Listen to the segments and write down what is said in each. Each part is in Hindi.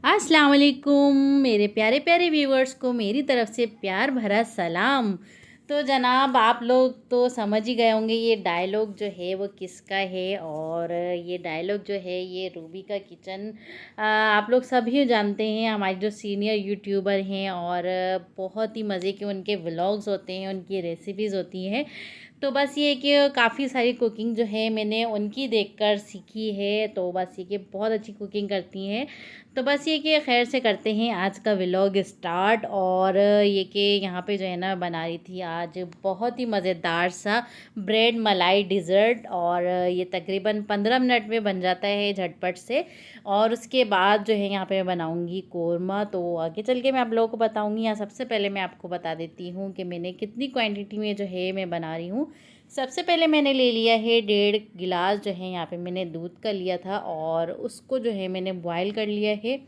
अस्सलाम वालेकुम मेरे प्यारे प्यारे व्यूवर्स को मेरी तरफ़ से प्यार भरा सलाम। तो जनाब आप लोग तो समझ ही गए होंगे ये डायलॉग जो है वो किसका है। और ये डायलॉग जो है ये रूबी का किचन आप लोग सभी जानते हैं, हमारे जो सीनियर यूट्यूबर हैं। और बहुत ही मज़े के उनके व्लॉग्स होते हैं, उनकी रेसिपीज़ होती हैं। तो बस ये कि काफ़ी सारी कुकिंग जो है मैंने उनकी देखकर सीखी है। तो बस ये कि बहुत अच्छी कुकिंग करती हैं। तो बस ये कि खैर से करते हैं आज का व्लॉग स्टार्ट। और ये कि यहाँ पे जो है ना बना रही थी आज बहुत ही मज़ेदार सा ब्रेड मलाई डिज़र्ट। और ये तकरीबन 15 मिनट में बन जाता है झटपट से। और उसके बाद जो है यहाँ पे मैं बनाऊँगी कोरमा। तो आगे चल के मैं आप लोगों को बताऊँगी। यहाँ सबसे पहले मैं आपको बता देती हूँ कि मैंने कितनी क्वांटिटी में जो है मैं बना रही हूँ। सबसे पहले मैंने ले लिया है 1.5 गिलास जो है यहाँ पे मैंने दूध का लिया था और उसको जो है मैंने बॉईल कर लिया है।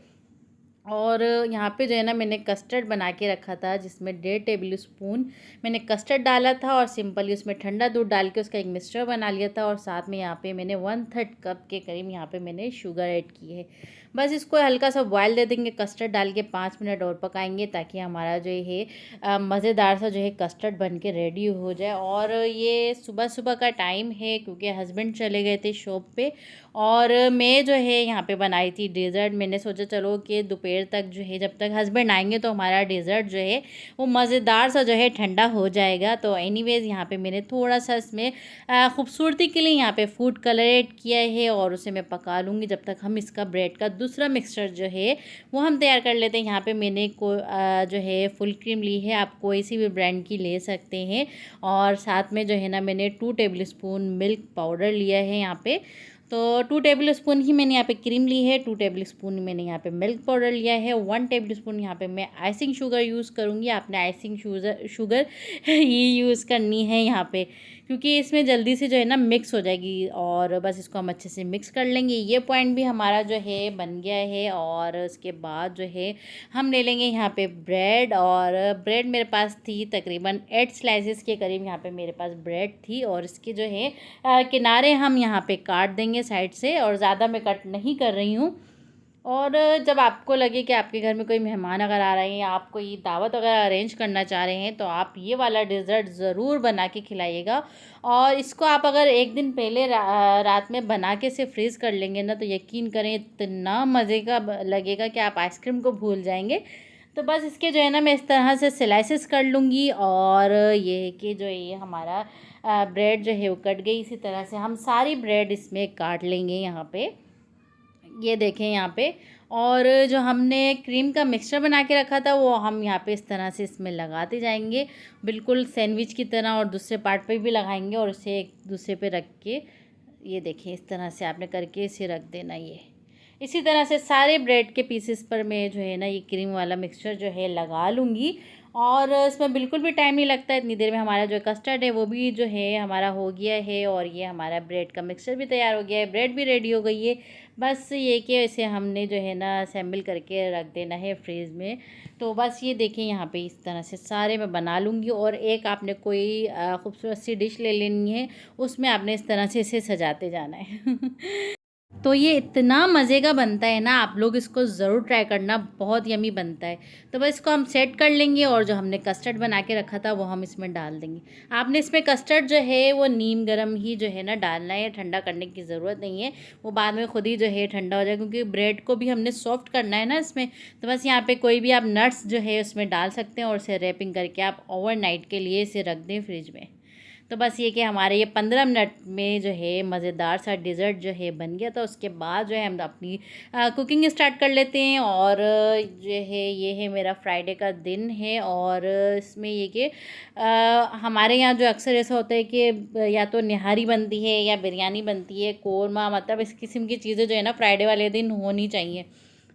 और यहाँ पे जो है ना मैंने कस्टर्ड बना के रखा था जिसमें 1.5 टेबल स्पून मैंने कस्टर्ड डाला था और सिंपली उसमें ठंडा दूध डाल के उसका एक मिक्सचर बना लिया था। और साथ में यहाँ पे मैंने 1/3 कप के करीब यहाँ पे मैंने शुगर ऐड की है। बस इसको हल्का सा बॉयल दे देंगे, कस्टर्ड डाल के 5 मिनट और पकाएंगे ताकि हमारा जो है मज़ेदार सा जो है कस्टर्ड बन के रेडी हो जाए। और ये सुबह सुबह का टाइम है क्योंकि हस्बैंड चले गए थे शॉप पे और मैं जो है यहाँ पे बनाई थी डेज़र्ट। मैंने सोचा चलो कि दोपहर तक जो है जब तक हस्बैंड आएंगे तो हमारा डेज़र्ट जो है वो मज़ेदार सा जो है ठंडा हो जाएगा। तो एनीवेज़ यहाँ पे मैंने थोड़ा सा इसमें खूबसूरती के लिए यहाँ पे फूड कलर ऐड किया है और उसे मैं पका लूँगी जब तक हम इसका ब्रेड का दूसरा मिक्सचर जो है वो हम तैयार कर लेते हैं। यहाँ पे मैंने जो है फुल क्रीम ली है, आप कोई सी भी ब्रांड की ले सकते हैं। और साथ में जो है ना मैंने 2 टेबल स्पून मिल्क पाउडर लिया है यहाँ पे। तो 2 टेबल स्पून ही मैंने यहाँ पे क्रीम ली है, 2 टेबल स्पून मैंने यहाँ पे मिल्क पाउडर लिया है, 1 टेबल स्पून यहाँ पे मैं आइसिंग शुगर यूज़ करूँगी। आपने आइसिंग शुगर ये यूज़ करनी है यहाँ पे क्योंकि इसमें जल्दी से जो है ना मिक्स हो जाएगी। और बस इसको हम अच्छे से मिक्स कर लेंगे। ये पॉइंट भी हमारा जो है बन गया है। और उसके बाद जो है हम ले लेंगे यहाँ पे ब्रेड। और ब्रेड मेरे पास थी तकरीबन 8 स्लाइसेस के करीब यहाँ पे मेरे पास ब्रेड थी। और इसके जो है किनारे हम यहाँ पे काट देंगे साइड से, और ज़्यादा मैं कट नहीं कर रही हूँ। और जब आपको लगे कि आपके घर में कोई मेहमान अगर आ रहे हैं या आप कोई दावत अगर अरेंज करना चाह रहे हैं तो आप ये वाला डेज़र्ट ज़रूर बना के खिलाइएगा। और इसको आप अगर एक दिन पहले रात में बना के से फ्रीज़ कर लेंगे ना तो यकीन करें इतना मज़े का लगेगा कि आप आइसक्रीम को भूल जाएंगे। तो बस इसके जो है ना मैं इस तरह से स्लाइसेस कर लूँगी। और ये है कि जो ये हमारा ब्रेड जो है वो कट गई। इसी तरह से हम सारी ब्रेड इसमें काट लेंगे यहाँ पे, ये देखें यहाँ पे। और जो हमने क्रीम का मिक्सचर बना के रखा था वो हम यहाँ पे इस तरह से इसमें लगाते जाएंगे, बिल्कुल सैंडविच की तरह। और दूसरे पार्ट पे भी लगाएंगे और इसे एक दूसरे पे रख के, ये देखें इस तरह से आपने करके इसे रख देना। ये इसी तरह से सारे ब्रेड के पीसेस पर मैं जो है ना ये क्रीम वाला मिक्सचर जो है लगा लूँगी। और इसमें बिल्कुल भी टाइम नहीं लगता, इतनी देर में हमारा जो कस्टर्ड है वो भी जो है हमारा हो गया है। और ये हमारा ब्रेड का मिक्सचर भी तैयार हो गया है, ब्रेड भी रेडी हो गई है। बस ये कि इसे हमने जो है ना असेंबल करके रख देना है फ्रीज़ में। तो बस ये देखें यहाँ पे इस तरह से सारे मैं बना लूँगी। और एक आपने कोई खूबसूरत सी डिश ले लेनी है, उसमें आपने इस तरह से इसे सजाते जाना है। तो ये इतना मज़े का बनता है ना, आप लोग इसको ज़रूर ट्राई करना, बहुत यमी बनता है। तो बस इसको हम सेट कर लेंगे और जो हमने कस्टर्ड बना के रखा था वो हम इसमें डाल देंगे। आपने इसमें कस्टर्ड जो है वो नीम गर्म ही जो है ना डालना है, ठंडा करने की ज़रूरत नहीं है। वो बाद में खुद ही जो है ठंडा हो जाए क्योंकि ब्रेड को भी हमने सॉफ्ट करना है ना इसमें। तो बस यहाँ पर कोई भी आप नट्स जो है उसमें डाल सकते हैं और इसे रैपिंग करके आप ओवरनाइट के लिए इसे रख दें फ्रिज में। तो बस ये कि हमारे ये 15 मिनट में जो है मज़ेदार सा डिज़र्ट जो है बन गया था। उसके बाद जो है हम अपनी कुकिंग स्टार्ट कर लेते हैं। और जो है ये है मेरा फ्राइडे का दिन है। और इसमें ये कि हमारे यहाँ जो अक्सर ऐसा होता है कि या तो निहारी बनती है या बिरयानी बनती है, कोरमा, मतलब इस किस्म की चीज़ें जो है ना फ्राइडे वाले दिन होनी चाहिए।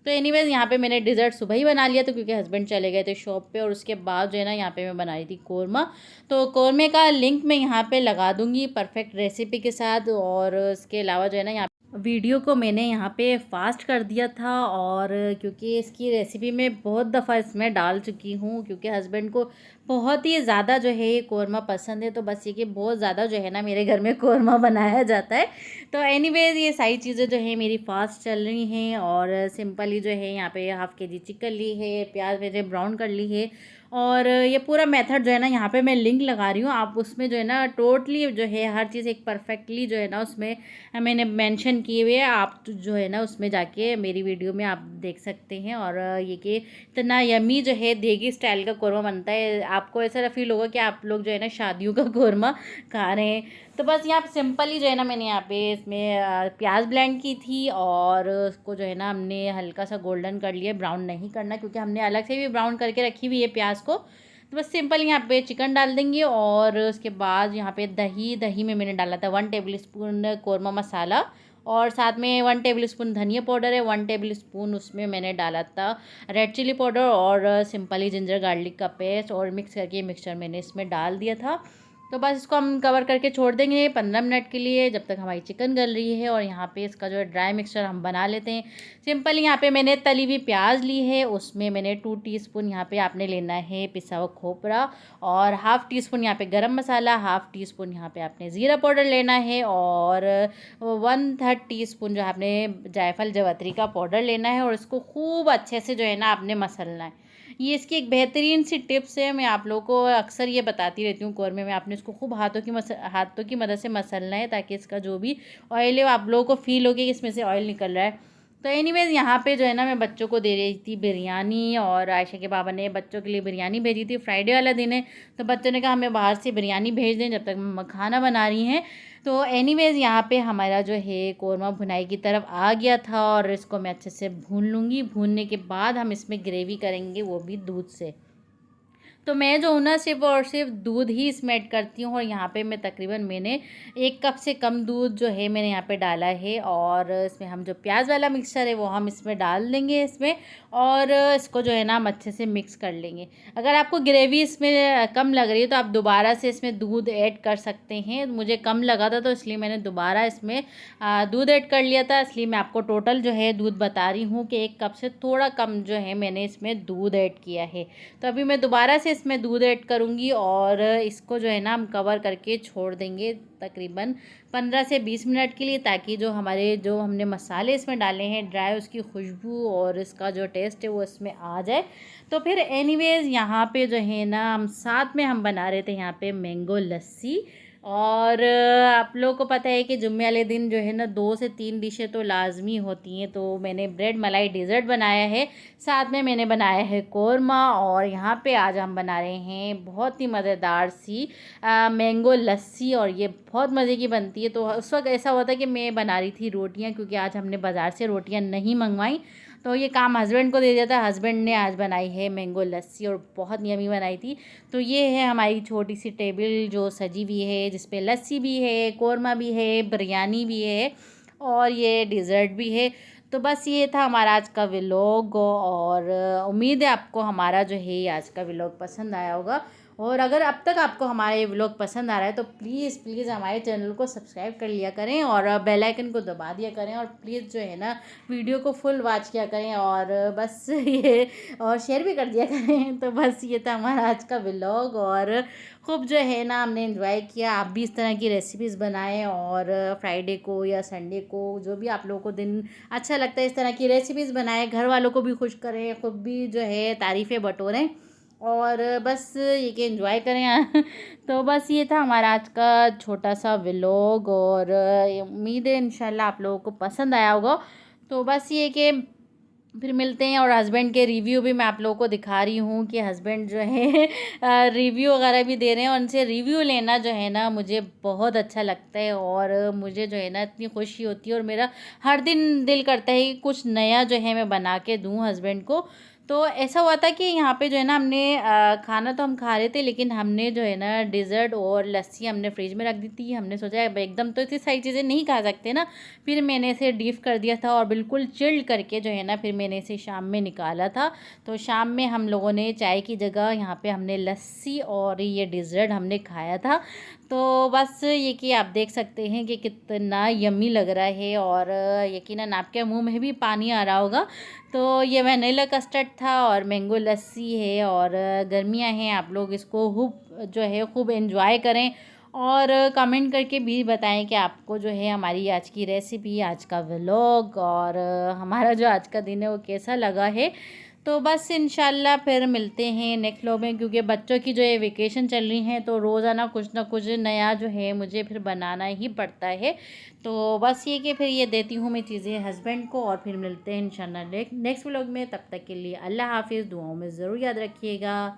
तो एनीवेज़ यहाँ पे मैंने डिज़र्ट सुबह ही बना लिया था क्योंकि हस्बैंड चले गए थे शॉप पे। और उसके बाद जो है ना यहाँ पे मैं बनाई थी कोरमा। तो कोरमे का लिंक मैं यहाँ पे लगा दूँगी परफेक्ट रेसिपी के साथ। और उसके अलावा जो है ना यहाँ वीडियो को मैंने यहाँ पे फास्ट कर दिया था, और क्योंकि इसकी रेसिपी मैं बहुत दफ़ा इसमें डाल चुकी हूँ, क्योंकि हस्बैंड को बहुत ही ज़्यादा जो है ये कौरमा पसंद है। तो बस ये कि बहुत ज़्यादा जो है ना मेरे घर में कौरमा बनाया जाता है। तो एनीवेज़ ये सारी चीज़ें जो है मेरी फास्ट चल रही हैं, और सिंपली जो है यहाँ पे हाफ़ केजी चिकन ली है, प्याज मैंने ब्राउन कर ली है, और ये पूरा मेथड जो है ना यहाँ पे मैं लिंक लगा रही हूँ। आप उसमें जो है ना टोटली जो है हर चीज़ एक परफेक्टली जो है ना उसमें मैंने मेंशन किए हुए हैं। आप जो है ना उसमें जाके मेरी वीडियो में आप देख सकते हैं। और ये कि इतना यमी जो है देगी स्टाइल का कौरमा बनता है, आपको ऐसा फील होगा कि आप लोग जो है ना शादियों का कौरमा खा रहे हैं। तो बस यहाँ पे सिंपली जो है ना मैंने यहाँ पे इसमें प्याज ब्लेंड की थी, और उसको जो है ना हमने हल्का सा गोल्डन कर लिया, ब्राउन नहीं करना, क्योंकि हमने अलग से भी ब्राउन करके रखी हुई है प्याज को। तो बस सिंपल यहाँ पे चिकन डाल देंगे, और उसके बाद यहाँ पे दही में मैंने डाला था 1 टेबल स्पून कौरमा मसाला, और साथ में 1 टेबल स्पून धनिया पाउडर है, 1 टेबल स्पून उसमें मैंने डाला था रेड चिली पाउडर, और सिंपली जिंजर गार्लिक का पेस्ट, और मिक्स करके मिक्सचर मैंने इसमें डाल दिया था। तो बस इसको हम कवर करके छोड़ देंगे 15 मिनट के लिए, जब तक हमारी चिकन गल रही है। और यहाँ पे इसका जो है ड्राई मिक्सचर हम बना लेते हैं। सिंपल यहाँ पे मैंने तली हुई प्याज ली है, उसमें मैंने 2 टीस्पून यहाँ पे आपने लेना है पिसा हुआ खोपरा, और हाफ़ टी स्पून यहाँ पे गरम मसाला, हाफ़ टी स्पून यहाँ पे आपने ज़ीरा पाउडर लेना है, और 1/3 टीस्पून जो आपने जायफल जवैत्री का पाउडर लेना है, और इसको खूब अच्छे से जो है ना आपने मसलना है। ये इसकी एक बेहतरीन सी टिप्स है, मैं आप लोगों को अक्सर ये बताती रहती हूँ कौरमे में। आपने इसको खूब हाथों की मदद से मसलना है, ताकि इसका जो भी ऑयल है वो आप लोगों को फील हो कि इसमें से ऑयल निकल रहा है। तो एनीवेज़ यहाँ पे जो है ना मैं बच्चों को दे रही थी बिरयानी, और आयशा के बाबा ने बच्चों के लिए बिरयानी भेजी थी। फ्राइडे वाला दिन है, तो बच्चों ने कहा हमें बाहर से बिरयानी भेज दें जब तक मम्मा खाना बना रही हैं। तो एनीवेज़ यहाँ पे हमारा जो है कौरमा भुनाई की तरफ आ गया था, और इसको मैं अच्छे से भून लूँगी। भूनने के बाद हम इसमें ग्रेवी करेंगे, वो भी दूध से। तो मैं जो हूँ ना सिर्फ़ और सिर्फ दूध ही इसमें ऐड करती हूँ, और यहाँ पे मैं तकरीबन मैंने 1 कप से कम दूध जो है मैंने यहाँ पे डाला है। और इसमें हम जो प्याज वाला मिक्सचर है वो हम इसमें डाल देंगे इसमें, और इसको जो है ना हम अच्छे से मिक्स कर लेंगे। अगर आपको ग्रेवी इसमें कम लग रही है तो आप दोबारा से इसमें दूध ऐड कर सकते हैं। मुझे कम लगा था तो इसलिए मैंने दोबारा इसमें दूध ऐड कर लिया था, इसलिए मैं आपको टोटल जो है दूध बता रही हूँ कि 1 कप से थोड़ा कम जो है मैंने इसमें दूध ऐड किया है। तो अभी मैं दोबारा से इसमें दूध ऐड करूँगी, और इसको जो है ना हम कवर करके छोड़ देंगे तकरीबन 15 से 20 मिनट के लिए, ताकि जो हमने मसाले इसमें डाले हैं ड्राई, उसकी खुशबू और इसका जो टेस्ट है वो इसमें आ जाए। तो फिर एनीवेज़ यहाँ पे जो है ना हम साथ में हम बना रहे थे यहाँ पे मैंगो लस्सी। और आप लोगों को पता है कि जुम्मे वाले दिन जो है ना 2 से 3 डिशें तो लाजमी होती हैं। तो मैंने ब्रेड मलाई डेज़र्ट बनाया है, साथ में मैंने बनाया है कौरमा, और यहाँ पे आज हम बना रहे हैं बहुत ही मज़ेदार सी मैंगो लस्सी, और ये बहुत मज़े की बनती है। तो उस वक्त ऐसा हुआ था कि मैं बना रही थी रोटियाँ, क्योंकि आज हमने बाज़ार से रोटियाँ नहीं मंगवाई, तो ये काम हस्बैंड को दे दिया था। हस्बैंड ने आज बनाई है मैंगो लस्सी, और बहुत यमी बनाई थी। तो ये है हमारी छोटी सी टेबल जो सजी हुई है, जिस पे लस्सी भी है, कौरमा भी है, बिरयानी भी है, और ये डिज़र्ट भी है। तो बस ये था हमारा आज का व्लॉग, और उम्मीद है आपको हमारा जो है आज का व्लॉग पसंद आया होगा। और अगर अब तक आपको हमारा ये व्लॉग पसंद आ रहा है तो प्लीज़ हमारे चैनल को सब्सक्राइब कर लिया करें, और बेल आइकन को दबा दिया करें, और प्लीज़ जो है ना वीडियो को फुल वॉच किया करें, और बस ये और शेयर भी कर दिया करें। तो बस ये था हमारा आज का व्लॉग, और खूब जो है ना हमने एंजॉय किया। आप भी इस तरह की रेसिपीज़ बनाएं, और फ्राइडे को या संडे को जो भी आप लोगों को दिन अच्छा लगता है इस तरह की रेसिपीज़ बनाएं, घर वालों को भी खुश करें, खुद भी जो है तारीफ़ें बटोरें, और बस ये कि एंजॉय करें। तो बस ये था हमारा आज का छोटा सा व्लॉग, और उम्मीद है इंशाल्लाह आप लोगों को पसंद आया होगा। तो बस ये कि फिर मिलते हैं, और हस्बैंड के रिव्यू भी मैं आप लोगों को दिखा रही हूँ कि हस्बैंड जो है रिव्यू वगैरह भी दे रहे हैं, और उनसे रिव्यू लेना जो है ना मुझे बहुत अच्छा लगता है, और मुझे जो है ना इतनी खुशी होती है, और मेरा हर दिन दिल करता है कि कुछ नया जो है मैं बना के दूँ हस्बैंड को। तो ऐसा हुआ था कि यहाँ पे जो है ना हमने खाना तो हम खा रहे थे, लेकिन हमने जो है ना डिज़र्ट और लस्सी हमने फ्रिज में रख दी थी। हमने सोचा अब एकदम तो इतनी सारी चीज़ें नहीं खा सकते ना, फिर मैंने इसे डीप कर दिया था, और बिल्कुल चिल्ड करके जो है ना फिर मैंने इसे शाम में निकाला था। तो शाम में हम लोगों ने चाय की जगह यहाँ पे हमने लस्सी और ये डिज़र्ट हमने खाया था। तो बस ये कि आप देख सकते हैं कि कितना यम्मी लग रहा है, और यकीनन आपके मुंह में भी पानी आ रहा होगा। तो ये वैनिला कस्टर्ड था और मैंगो लस्सी है, और गर्मियां हैं, आप लोग इसको खूब जो है खूब एंजॉय करें, और कमेंट करके भी बताएं कि आपको जो है हमारी आज की रेसिपी, आज का व्लॉग और हमारा जो आज का दिन है वो कैसा लगा है। तो बस इंशाल्लाह फिर मिलते हैं नेक्स्ट व्लॉग में, क्योंकि बच्चों की जो है वेकेशन चल रही है, तो रोज़ाना कुछ ना कुछ नया जो है मुझे फिर बनाना ही पड़ता है। तो बस ये कि फिर ये देती हूँ मैं चीज़ें हस्बैंड को, और फिर मिलते हैं इंशाल्लाह नेक्स्ट व्लॉग में। तब तक के लिए अल्लाह हाफिज़, दुआओं में ज़रूर याद रखिएगा।